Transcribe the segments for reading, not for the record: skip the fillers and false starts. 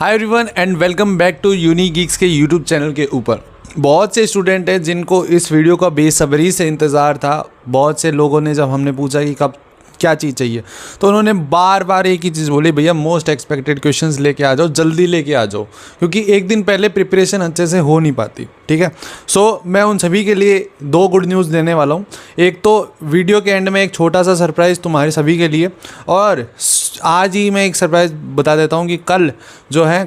Hi everyone and welcome back to Uni Geeks के YouTube channel के ऊपर। बहुत से स्टूडेंट हैं जिनको इस वीडियो का बेसब्री से इंतज़ार था। बहुत से लोगों ने जब हमने पूछा कि कब क्या चीज़ चाहिए तो उन्होंने बार बार एक ही चीज़ बोली, भैया मोस्ट एक्सपेक्टेड क्वेश्चंस लेके आ जाओ, जल्दी लेके आ जाओ, क्योंकि एक दिन पहले प्रिपरेशन अच्छे से हो नहीं पाती। ठीक है, सो मैं उन सभी के लिए दो गुड न्यूज़ देने वाला हूँ। एक तो वीडियो के एंड में एक छोटा सा सरप्राइज़ तुम्हारे सभी के लिए, और आज ही मैं एक सरप्राइज़ बता देता हूँ कि कल जो है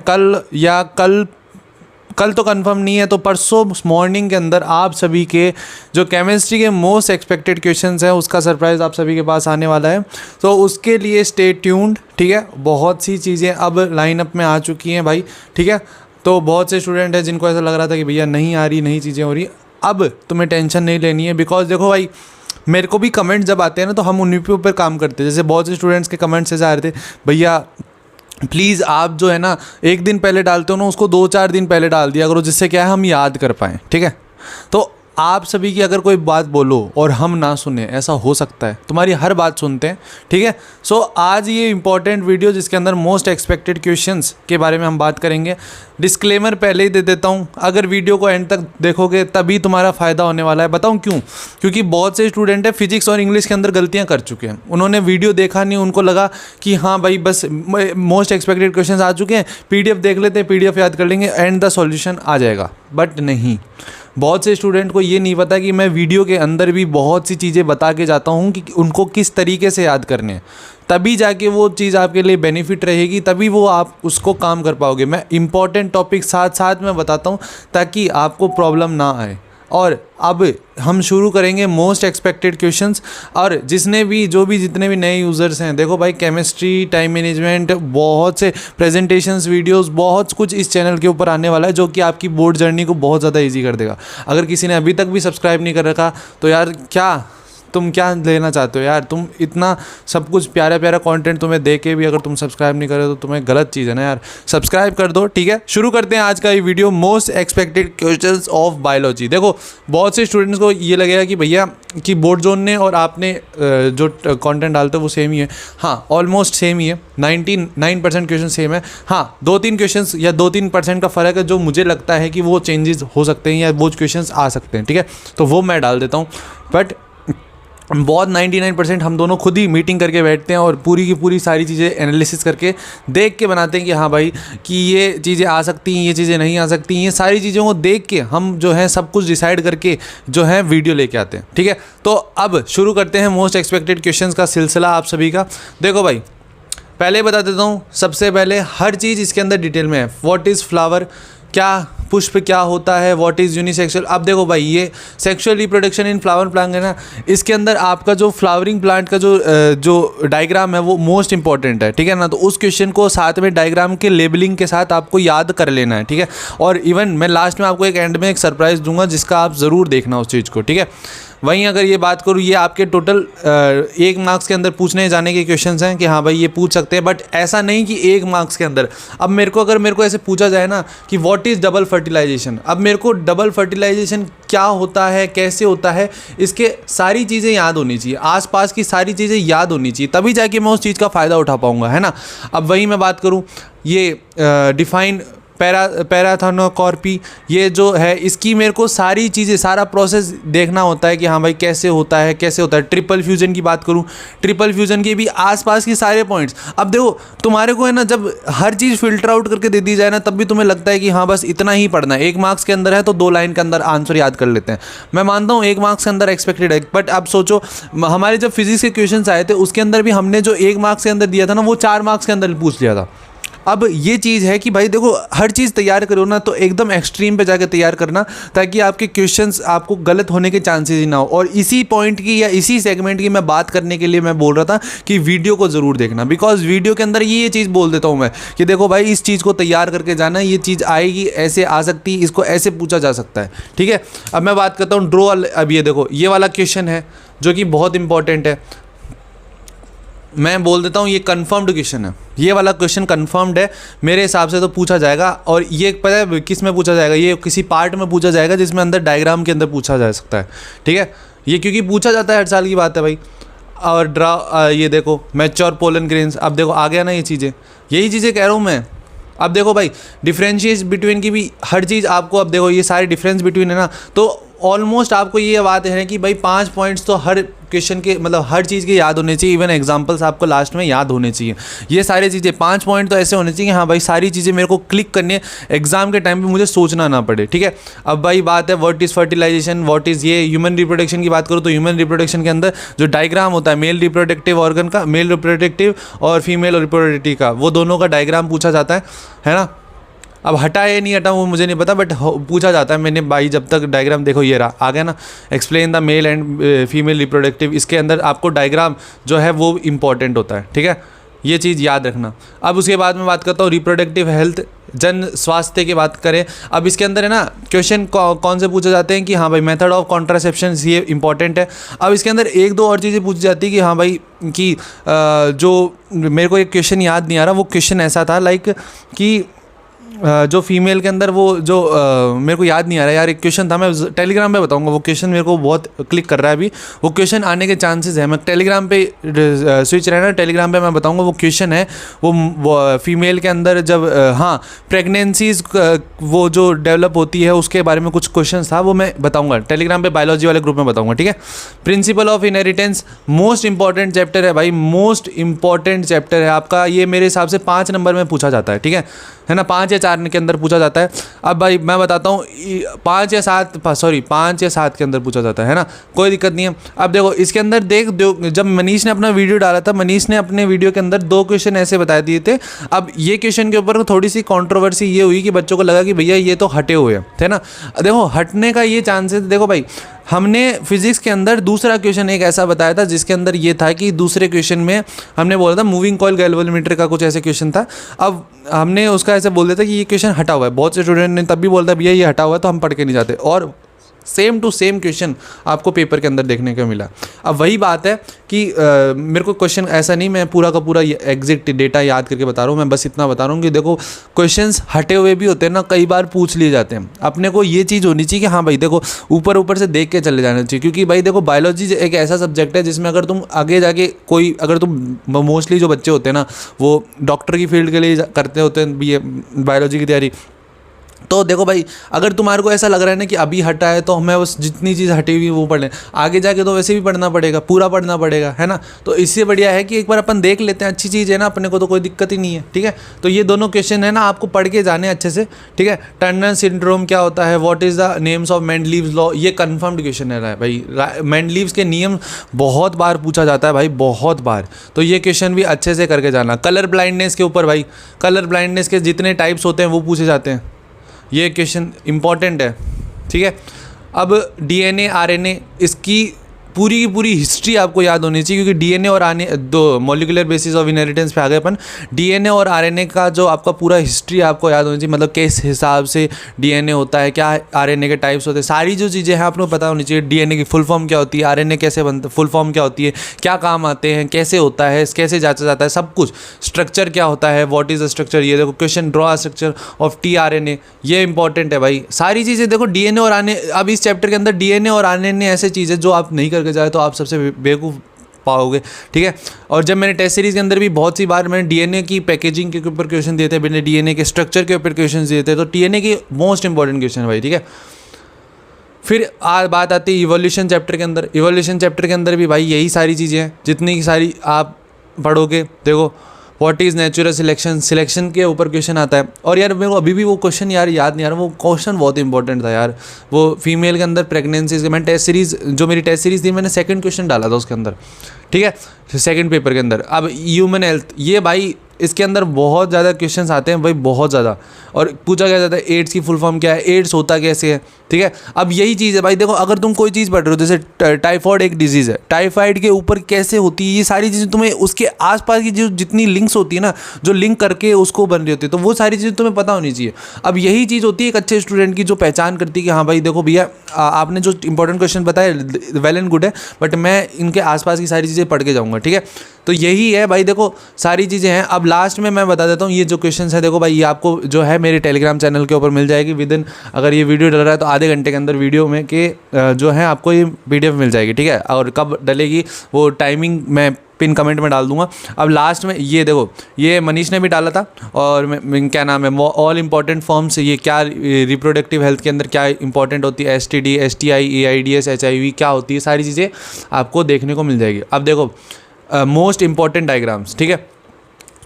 कल तो कंफर्म नहीं है, तो परसों मॉर्निंग के अंदर आप सभी के जो केमिस्ट्री के मोस्ट एक्सपेक्टेड क्वेश्चंस हैं उसका सरप्राइज़ आप सभी के पास आने वाला है। तो उसके लिए स्टे ट्यून्ड। ठीक है, बहुत सी चीज़ें अब लाइनअप में आ चुकी हैं भाई। ठीक है, तो बहुत से स्टूडेंट हैं जिनको ऐसा लग रहा था कि भैया नहीं आ रही, नई चीज़ें हो रही। अब तुम्हें टेंशन नहीं लेनी है, बिकॉज देखो भाई, मेरे को भी कमेंट जब आते हैं ना तो हम उन्हीं के ऊपर काम करते हैं। जैसे बहुत से स्टूडेंट्स के कमेंट्स ऐसे आ रहे थे, भैया प्लीज़ आप जो है ना एक दिन पहले डालते हो ना, उसको 2-4 दिन पहले डाल दिया करो, जिससे क्या है हम याद कर पाएँ। ठीक है, तो आप सभी की अगर कोई बात बोलो और हम ना सुने, ऐसा हो सकता है, तुम्हारी हर बात सुनते हैं। ठीक है, सो आज ये इंपॉर्टेंट वीडियो जिसके अंदर मोस्ट एक्सपेक्टेड क्वेश्चंस के बारे में हम बात करेंगे। डिस्क्लेमर पहले ही दे देता हूँ, अगर वीडियो को एंड तक देखोगे तभी तुम्हारा फ़ायदा होने वाला है। बताऊँ क्यों? क्योंकि बहुत से स्टूडेंट हैं फिजिक्स और इंग्लिश के अंदर गलतियाँ कर चुके हैं। उन्होंने वीडियो देखा नहीं, उनको लगा कि हाँ भाई बस मोस्ट एक्सपेक्टेड क्वेश्चंस आ चुके हैं, PDF देख लेते हैं, PDF याद कर लेंगे एंड द सॉल्यूशन आ जाएगा। बट नहीं, बहुत से स्टूडेंट को ये नहीं पता कि मैं वीडियो के अंदर भी बहुत सी चीज़ें बता के जाता हूँ कि उनको किस तरीके से याद करने हैं, तभी जाके वो चीज़ आपके लिए बेनिफिट रहेगी, तभी वो आप उसको काम कर पाओगे। मैं इंपॉर्टेंट टॉपिक साथ साथ में बताता हूँ ताकि आपको प्रॉब्लम ना आए। और अब हम शुरू करेंगे मोस्ट एक्सपेक्टेड क्वेश्चंस। और जितने भी नए यूज़र्स हैं, देखो भाई, केमिस्ट्री, टाइम मैनेजमेंट, बहुत से प्रेजेंटेशंस, वीडियोस, बहुत कुछ इस चैनल के ऊपर आने वाला है जो कि आपकी बोर्ड जर्नी को बहुत ज़्यादा इजी कर देगा। अगर किसी ने अभी तक भी सब्सक्राइब नहीं कर रखा तो यार तुम क्या लेना चाहते हो यार? तुम इतना सब कुछ प्यारा प्यारा कंटेंट तुम्हें दे के भी अगर तुम सब्सक्राइब नहीं कर रहे तो तुम्हें गलत चीज़ है ना यार। सब्सक्राइब कर दो। ठीक है, शुरू करते हैं आज का ये video, most expected questions of biology. देखो, बहुत से स्टूडेंट्स को ये लगेगा कि भैया कि बोर्ड जोन ने और आपने जो कंटेंट डालते हो वो सेम ही है। हाँ, ऑलमोस्ट सेम ही है, 99% क्वेश्चन सेम है। हाँ, 2-3 क्वेश्चन या 2-3% का फ़र्क है जो मुझे लगता है कि वो चेंजेस हो सकते हैं या वो क्वेश्चन आ सकते हैं। ठीक है, तो वो मैं डाल देता हूँ। बट बहुत 99% हम दोनों खुद ही मीटिंग करके बैठते हैं और पूरी की पूरी सारी चीज़ें एनालिसिस करके देख के बनाते हैं कि हाँ भाई कि ये चीज़ें आ सकती हैं, ये चीज़ें नहीं आ सकती। ये सारी चीज़ों को देख के हम जो है सब कुछ डिसाइड करके जो है वीडियो लेके आते हैं। ठीक है, तो अब शुरू करते हैं मोस्ट एक्सपेक्टेड क्वेश्चंस का सिलसिला आप सभी का। देखो भाई, पहले बता देता हूँ, सबसे पहले हर चीज़ इसके अंदर डिटेल में है। व्हाट इज़ फ्लावर, क्या पुष्प क्या होता है, व्हाट इज़ यूनिसेक्सुअल। अब देखो भाई, ये sexual reproduction in flower plant है ना, इसके अंदर आपका जो फ्लावरिंग प्लांट का जो डायग्राम है वो मोस्ट इंपॉर्टेंट है। ठीक है ना, तो उस क्वेश्चन को साथ में डायग्राम के लेबलिंग के साथ आपको याद कर लेना है। ठीक है, और इवन मैं लास्ट में आपको एक एंड में एक सरप्राइज़ दूंगा जिसका आप ज़रूर देखना उस चीज़ को। ठीक है, वहीं अगर ये बात करूँ, ये आपके टोटल 1 मार्क्स के अंदर पूछने जाने के क्वेश्चंस हैं कि हाँ भाई ये पूछ सकते हैं, बट ऐसा नहीं कि 1 मार्क्स के अंदर। अब मेरे को ऐसे पूछा जाए ना कि व्हाट इज़ डबल फर्टिलाइजेशन, अब मेरे को डबल फर्टिलाइजेशन क्या होता है, कैसे होता है, इसके सारी चीज़ें याद होनी चाहिए, आसपास की सारी चीज़ें याद होनी चाहिए, तभी जाके मैं उस चीज़ का फ़ायदा उठा पाऊँगा, है ना। अब वहीं मैं बात करूँ, ये डिफाइन पैराथेनोकॉर्पी, ये जो है इसकी मेरे को सारी चीज़ें, सारा प्रोसेस देखना होता है कि हाँ भाई कैसे होता है। ट्रिपल फ्यूजन की बात करूँ, ट्रिपल फ्यूजन के भी आसपास के सारे पॉइंट्स। अब देखो, तुम्हारे को है ना, जब हर चीज़ फिल्टर आउट करके दे दी जाए ना, तब भी तुम्हें लगता है कि हाँ बस इतना ही पढ़ना है। 1 मार्क्स के अंदर है तो 2 लाइन के अंदर आंसर याद कर लेते हैं। मैं मानता हूँ 1 मार्क्स के अंदर एक्सपेक्टेड है, बट अब सोचो, हमारे जब फिजिक्स के क्वेश्चन आए थे उसके अंदर भी हमने जो 1 मार्क्स के अंदर दिया था ना, वो 4 मार्क्स के अंदर पूछ लिया था। अब ये चीज़ है कि भाई देखो, हर चीज़ तैयार करो ना तो एकदम एक्सट्रीम पे जाकर तैयार करना, ताकि आपके क्वेश्चंस आपको गलत होने के चांसेस ही ना हो। और इसी पॉइंट की या इसी सेगमेंट की मैं बात करने के लिए मैं बोल रहा था कि वीडियो को ज़रूर देखना, बिकॉज वीडियो के अंदर ये चीज़ बोल देता हूँ मैं कि देखो भाई, इस चीज़ को तैयार करके जाना, ये चीज़ आएगी, ऐसे आ सकती है, इसको ऐसे पूछा जा सकता है। ठीक है, अब मैं बात करता हूँ ड्रॉ। अब ये देखो, ये वाला क्वेश्चन है जो कि बहुत इंपॉर्टेंट है। मैं बोल देता हूँ, ये कंफर्म्ड क्वेश्चन है, ये वाला क्वेश्चन कंफर्म्ड है मेरे हिसाब से, तो पूछा जाएगा। और ये पता है किस में पूछा जाएगा? ये किसी पार्ट में पूछा जाएगा जिसमें अंदर डायग्राम के अंदर पूछा जा सकता है। ठीक है, ये क्योंकि पूछा जाता है, हर साल की बात है भाई। और ये देखो, मैच्योर पोलन ग्रेन्स, अब देखो आ गया ना ये चीज़ें, यही चीज़ें कह रहा हूँ मैं अब देखो भाई डिफरेंशिएट बिटवीन की भी हर चीज़ आपको, अब देखो ये सारे डिफरेंस बिटवीन है ना, तो ऑलमोस्ट आपको ये बात है कि भाई 5 पॉइंट्स तो हर क्वेश्चन के मतलब हर चीज़ के याद होने चाहिए, इवन एग्जांपल्स आपको लास्ट में याद होने चाहिए। ये सारी चीज़ें 5 पॉइंट तो ऐसे होने चाहिए कि हाँ भाई सारी चीज़ें मेरे को क्लिक करनी है, एग्जाम के टाइम पे मुझे सोचना ना पड़े, ठीक है। अब भाई बात है what is fertilisation, what is ये ह्यूमन रिप्रोडक्शन की बात करूँ तो ह्यूमन रिप्रोडक्शन के अंदर जो डायग्राम होता है मेल रिप्रोडक्टिव ऑर्गन का, मेल रिप्रोडक्टिव और फीमेल रिप्रोडक्टिव का, वो दोनों का डायग्राम पूछा जाता है ना। अब हटा है नहीं हटा वो मुझे नहीं पता, बट पूछा जाता है। मैंने भाई जब तक डायग्राम देखो ये रहा आ गया ना, explain the male and female reproductive, इसके अंदर आपको डायग्राम जो है वो इंपॉर्टेंट होता है, ठीक है, ये चीज़ याद रखना। अब उसके बाद मैं बात करता हूँ रिप्रोडक्टिव हेल्थ, जन स्वास्थ्य की बात करें। अब इसके अंदर है ना क्वेश्चन कौन से पूछे जाते हैं कि हाँ भाई मेथड ऑफ कॉन्ट्रासेप्शन, ये इंपॉर्टेंट है। अब इसके अंदर एक दो और चीज़ें पूछी जाती है कि हाँ भाई कि जो मेरे को एक क्वेश्चन याद नहीं आ रहा, वो क्वेश्चन ऐसा था लाइक कि जो फीमेल के अंदर वो जो मेरे को याद नहीं आ रहा यार, एक क्वेश्चन था, मैं टेलीग्राम पे बताऊंगा। वो क्वेश्चन मेरे को बहुत क्लिक कर रहा है अभी, वो क्वेश्चन आने के चांसेस है। मैं टेलीग्राम पे स्विच रहना, टेलीग्राम पे मैं बताऊंगा। वो क्वेश्चन है वो फीमेल के अंदर जब हाँ प्रेगनेंसीज वो जो डेवलप होती है उसके बारे में कुछ क्वेश्चन था, वो मैं बताऊँगा टेलीग्राम पर बायोलॉजी वाले ग्रुप में बताऊँगा, ठीक है। Principle of inheritance most important chapter है भाई, मोस्ट इंपॉर्टेंट चैप्टर है आपका। ये मेरे हिसाब से 5 नंबर में पूछा जाता है, ठीक है ना, 5 या 4 के अंदर पूछा जाता है। अब भाई मैं बताता हूँ 5 या 7 के अंदर पूछा जाता है ना, कोई दिक्कत नहीं है। अब देखो इसके अंदर देख जब मनीष ने अपना वीडियो डाला था, मनीष ने अपने वीडियो के अंदर 2 क्वेश्चन ऐसे बता दिए थे। अब ये क्वेश्चन के ऊपर थोड़ी सी कंट्रोवर्सी ये हुई कि बच्चों को लगा कि भैया ये तो हटे हुए हैं, है ना। देखो हटने का ये चांसेस, देखो भाई हमने फिजिक्स के अंदर दूसरा क्वेश्चन एक ऐसा बताया था जिसके अंदर ये था कि दूसरे क्वेश्चन में हमने बोला था मूविंग कॉइल गैल्वेनोमीटर का कुछ ऐसे क्वेश्चन था। अब हमने उसका ऐसे बोल दिया था कि ये क्वेश्चन हटा हुआ है, बहुत से स्टूडेंट ने तब भी बोलता भैया ये हटा हुआ है तो हम पढ़ के नहीं जाते, और सेम टू सेम क्वेश्चन आपको पेपर के अंदर देखने को मिला। अब वही बात है कि मेरे को क्वेश्चन ऐसा नहीं, मैं पूरा का पूरा एग्जैक्ट डेटा याद करके बता रहा हूँ, मैं बस इतना बता रहा हूँ कि देखो क्वेश्चंस हटे हुए भी होते हैं ना, कई बार पूछ लिए जाते हैं। अपने को ये चीज़ होनी चाहिए कि हाँ भाई देखो ऊपर ऊपर से देख के चले जाना चाहिए, क्योंकि भाई देखो बायोलॉजी एक ऐसा सब्जेक्ट है जिसमें अगर तुम आगे जाके कोई, अगर तुम मोस्टली जो बच्चे होते हैं ना वो डॉक्टर की फील्ड के लिए करते होते हैं ये बायोलॉजी की तैयारी, तो देखो भाई अगर तुम्हारे को ऐसा लग रहा है ना कि अभी हटा है तो हमें बस जितनी चीज़ हटी हुई वो पढ़ लें, आगे जाके तो वैसे भी पढ़ना पड़ेगा, पूरा पढ़ना पड़ेगा, है ना। तो इससे बढ़िया है कि एक बार अपन देख लेते हैं, अच्छी चीज़ है ना, अपने को तो कोई दिक्कत ही नहीं है, ठीक है। तो ये दोनों क्वेश्चन है ना आपको पढ़ के जाने अच्छे से, ठीक है। टर्नर सिंड्रोम क्या होता है, what is the names of Mendeleev's law, ये कन्फर्म्ड क्वेश्चन है भाई। मेंडलीव्स के नियम बहुत बार पूछा जाता है भाई, बहुत बार, तो ये क्वेश्चन भी अच्छे से करके जाना। कलर ब्लाइंडनेस के ऊपर भाई, कलर ब्लाइंडनेस के जितने टाइप्स होते हैं वो पूछे जाते हैं, ये क्वेश्चन इंपॉर्टेंट है, ठीक है। अब डीएनए आरएनए इसकी पूरी की पूरी हिस्ट्री आपको याद होनी चाहिए, क्योंकि डीएनए और आरएनए दो मॉलिक्यूलर बेसिस ऑफ इनहेरिटेंस पे आ गए अपन। डीएनए और आरएनए का जो आपका पूरा हिस्ट्री आपको याद होनी चाहिए, मतलब किस हिसाब से डीएनए होता है, क्या आरएनए के टाइप्स होते हैं, सारी जो चीज़ें हैं आपको पता होनी चाहिए। डीएनए की फुल फॉर्म क्या होती है, आरएनए कैसे बनता, फुल फॉर्म क्या होती है, क्या काम आते हैं, कैसे होता है, कैसे जांचा जाता है, सब कुछ। स्ट्रक्चर क्या होता है, व्हाट इज़ द स्ट्रक्चर, ये देखो question, draw a structure of tRNA, ये इंपॉर्टेंट है भाई। सारी चीज़ें देखो डीएनए और आरएनए, अब इस चैप्टर के अंदर डीएनए और आरएनए ऐसे चीज़ें जो आप नहीं करके जाए तो आप सबसे बेवकूफ़ पाओगे, ठीक है। और जब मैंने टेस्ट सीरीज़ के अंदर भी बहुत सी बार मैंने डीएनए की पैकेजिंग के ऊपर क्वेश्चन दिए थे, मैंने डीएनए के स्ट्रक्चर के ऊपर क्वेश्चन दिए थे, तो डीएनए के मोस्ट इंपॉर्टेंट क्वेश्चन है भाई, ठीक है। फिर बात आती है इवोल्यूशन चैप्टर के अंदर। इवोल्यूशन चैप्टर के अंदर भी भाई यही सारी चीज़ें हैं, जितनी सारी आप पढ़ोगे। देखो what is natural selection, selection के ऊपर क्वेश्चन आता है। और यार मेरे को अभी भी वो क्वेश्चन यार याद नहीं आ रहा, वो क्वेश्चन बहुत इंपॉर्टेंट था यार। वो फीमेल के अंदर प्रेगनेंसीज के, मैंने टेस्ट सीरीज़ जो मेरी टेस्ट सीरीज़ थी मैंने सेकंड क्वेश्चन डाला था उसके अंदर, ठीक है, सेकंड पेपर के अंदर। अब ह्यूमन हेल्थ, ये भाई इसके अंदर बहुत ज़्यादा क्वेश्चंस आते हैं भाई, बहुत ज़्यादा। और पूछा क्या जाता है एड्स की फुल फॉर्म क्या है, एड्स होता कैसे है, ठीक है। अब यही चीज़ है भाई, देखो अगर तुम कोई चीज़ पढ़ रहे हो, जैसे टाइफॉइड एक डिजीज़ है, टाइफाइड के ऊपर कैसे होती है, ये सारी चीज़ें तुम्हें उसके आसपास की जो जितनी लिंक्स होती है ना, जो लिंक करके उसको बन रही होती है, तो वो सारी चीज़ें तुम्हें पता होनी चाहिए। अब यही चीज़ होती है एक अच्छे स्टूडेंट की, जो पहचान करती है कि हाँ भाई देखो भैया आपने जो इंपॉर्टेंट क्वेश्चन बताए वेल एंड गुड है, बट मैं इनके आसपास की सारी चीज़ें पढ़ के जाऊँगा, ठीक है। तो यही है भाई, देखो सारी चीज़ें हैं। अब लास्ट में मैं बता देता हूँ, ये जो क्वेश्चंस है देखो भाई, ये आपको जो है मेरे टेलीग्राम चैनल के ऊपर मिल जाएगी विद इन, अगर ये वीडियो डल रहा है तो आधे घंटे के अंदर वीडियो में के जो है आपको ये PDF मिल जाएगी, ठीक है। और कब डलेगी वो टाइमिंग मैं पिन कमेंट में डाल दूंगा। अब लास्ट में ये देखो, ये मनीष ने भी डाला था, और क्या नाम है, ऑल इंपॉर्टेंट फॉर्म्स, ये क्या रिप्रोडक्टिव हेल्थ के अंदर क्या इंपॉर्टेंट होती है, STD, STI, AIDS, HIV क्या होती है, सारी चीज़ें आपको देखने को मिल जाएगी। अब देखो मोस्ट इंपॉर्टेंट डायग्राम्स, ठीक है,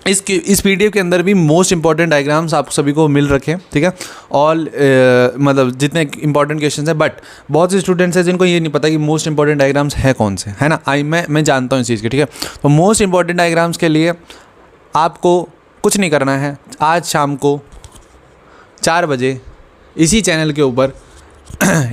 इस PDF के अंदर भी मोस्ट इंपॉर्टेंट डायग्राम्स आप सभी को मिल रखे हैं, ठीक है, ऑल मतलब जितने इंपॉर्टेंट क्वेश्चन हैं। बट बहुत से स्टूडेंट्स हैं जिनको ये नहीं पता कि मोस्ट इंपॉर्टेंट डायग्राम्स है कौन से, है ना। मैं जानता हूँ इस चीज़ के, ठीक है। तो मोस्ट इंपॉर्टेंट डायग्राम्स के लिए आपको कुछ नहीं करना है, आज शाम को 4 बजे इसी चैनल के ऊपर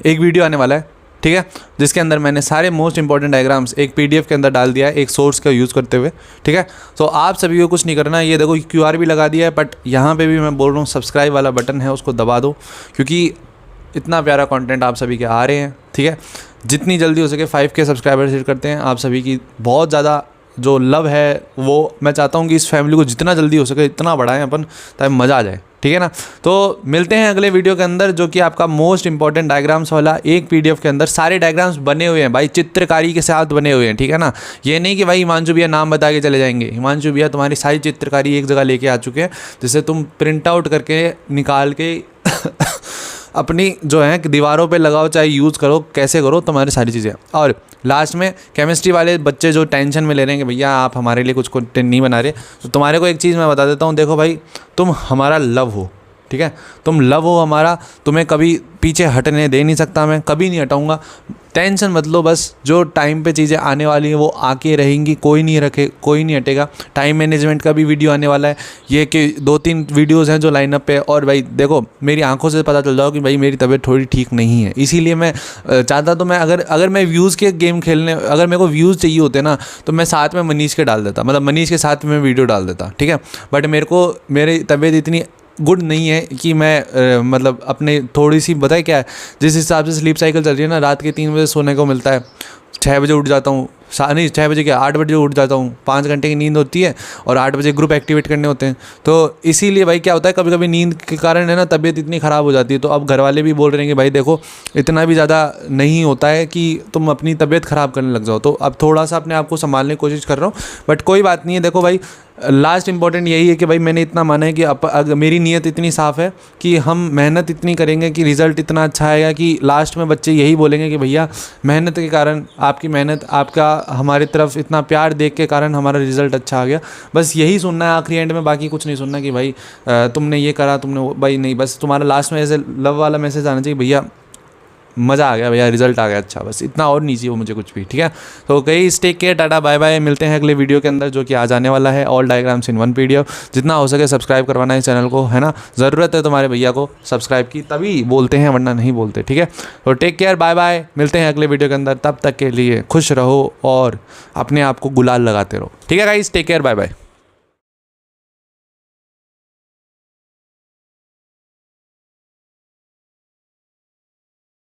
एक वीडियो आने वाला है, ठीक है, जिसके अंदर मैंने सारे मोस्ट इंपॉर्टेंट डायग्राम्स एक PDF के अंदर डाल दिया है, एक सोर्स का यूज़ करते हुए, ठीक है। तो आप सभी को कुछ नहीं करना है, ये देखो QR भी लगा दिया है, बट यहाँ पे भी मैं बोल रहा हूँ सब्सक्राइब वाला बटन है उसको दबा दो, क्योंकि इतना प्यारा कंटेंट आप सभी के आ रहे हैं, ठीक है। जितनी जल्दी हो सके 5K सब्सक्राइबर सेट करते हैं, आप सभी की बहुत ज़्यादा जो लव है वो मैं चाहता हूँ कि इस फैमिली को जितना जल्दी हो सके इतना बढ़ाएं अपन, ताकि मज़ा आ जाए, ठीक है ना। तो मिलते हैं अगले वीडियो के अंदर, जो कि आपका मोस्ट इंपॉर्टेंट डायग्राम्स वाला एक PDF के अंदर सारे डायग्राम्स बने हुए हैं भाई, चित्रकारी के साथ बने हुए हैं, ठीक है ना। ये नहीं कि भाई हिमांशु भैया नाम बता के चले जाएंगे, हिमांशु भैया तुम्हारी सारी चित्रकारी एक जगह लेके आ चुके हैं, जिससे तुम प्रिंट आउट करके निकाल के अपनी जो है दीवारों पे लगाओ, चाहे यूज़ करो, कैसे करो, तुम्हारी सारी चीज़ें। और लास्ट में केमिस्ट्री वाले बच्चे जो टेंशन में ले रहे हैं कि भैया आप हमारे लिए कुछ कंटेंट नहीं बना रहे, तो तुम्हारे को एक चीज़ मैं बता देता हूँ, देखो भाई तुम हमारा लव हो, ठीक है, तुम लव हो हमारा, तुम्हें कभी पीछे हटने दे नहीं सकता, मैं कभी नहीं हटाऊंगा, टेंशन मत लो। बस जो टाइम पे चीज़ें आने वाली हैं वो आके रहेंगी, कोई नहीं हटेगा। टाइम मैनेजमेंट का भी वीडियो आने वाला है, ये कि 2-3 वीडियोज़ हैं जो लाइनअप पे। और भाई देखो मेरी आंखों से पता चल जाओ कि भाई मेरी तबीयत थोड़ी ठीक नहीं है, इसीलिए मैं चाहता तो मैं अगर मैं व्यूज़ के गेम खेलने, अगर मेरे को व्यूज़ चाहिए होते ना, तो मैं साथ में मनीष के डाल देता, मतलब मनीष के साथ में वीडियो डाल देता, ठीक है। बट मेरी तबीयत इतनी गुड नहीं है कि मैं मतलब अपने थोड़ी सी बताए क्या है, जिस हिसाब से स्लीप साइकिल चल रही है ना, रात के 3 बजे सोने को मिलता है, 6 बजे उठ जाता हूँ, नहीं 6 बजे क्या 8 बजे उठ जाता हूँ, 5 घंटे की नींद होती है और 8 बजे ग्रुप एक्टिवेट करने होते हैं। तो इसीलिए भाई क्या होता है, कभी कभी नींद के कारण है ना तबीयत इतनी ख़राब हो जाती है। तो अब घर वाले भी बोल रहे हैं कि भाई देखो इतना भी ज़्यादा नहीं होता है कि तुम अपनी तबीयत ख़राब करने लग जाओ। तो अब थोड़ा सा अपने आप को संभालने की कोशिश कर रहा हूँ, बट कोई बात नहीं है। देखो भाई लास्ट इंपॉर्टेंट यही है कि भाई मैंने इतना माना है कि अगर मेरी नीयत इतनी साफ़ है कि हम मेहनत इतनी करेंगे कि रिज़ल्ट इतना अच्छा आएगा कि लास्ट में बच्चे यही बोलेंगे कि भैया मेहनत के कारण, आपकी मेहनत, आपका हमारी तरफ इतना प्यार देख के कारण हमारा रिज़ल्ट अच्छा आ गया। बस यही सुनना है आखिरी एंड में, बाकी कुछ नहीं सुनना कि भाई तुमने ये करा, तुमने भाई नहीं, बस तुम्हारा लास्ट में ऐसे लव वाला मैसेज आना चाहिए, भैया मज़ा आ गया, भैया रिजल्ट आ गया अच्छा, बस इतना और नहीं चाहिए वो मुझे कुछ भी, ठीक है। तो कई take care, tata bye bye, मिलते हैं अगले वीडियो के अंदर जो कि आ जाने वाला है, ऑल डायग्राम्स इन 1 PDF। जितना हो सके सब्सक्राइब करवाना है चैनल को, है ना, ज़रूरत है तुम्हारे भैया को सब्सक्राइब की, तभी बोलते हैं वरना नहीं बोलते, ठीक है। तो टेक केयर, बाय बाय, मिलते हैं अगले वीडियो के अंदर, तब तक के लिए खुश रहो और अपने आप को गुलाल लगाते रहो, ठीक है guys, take care, bye bye.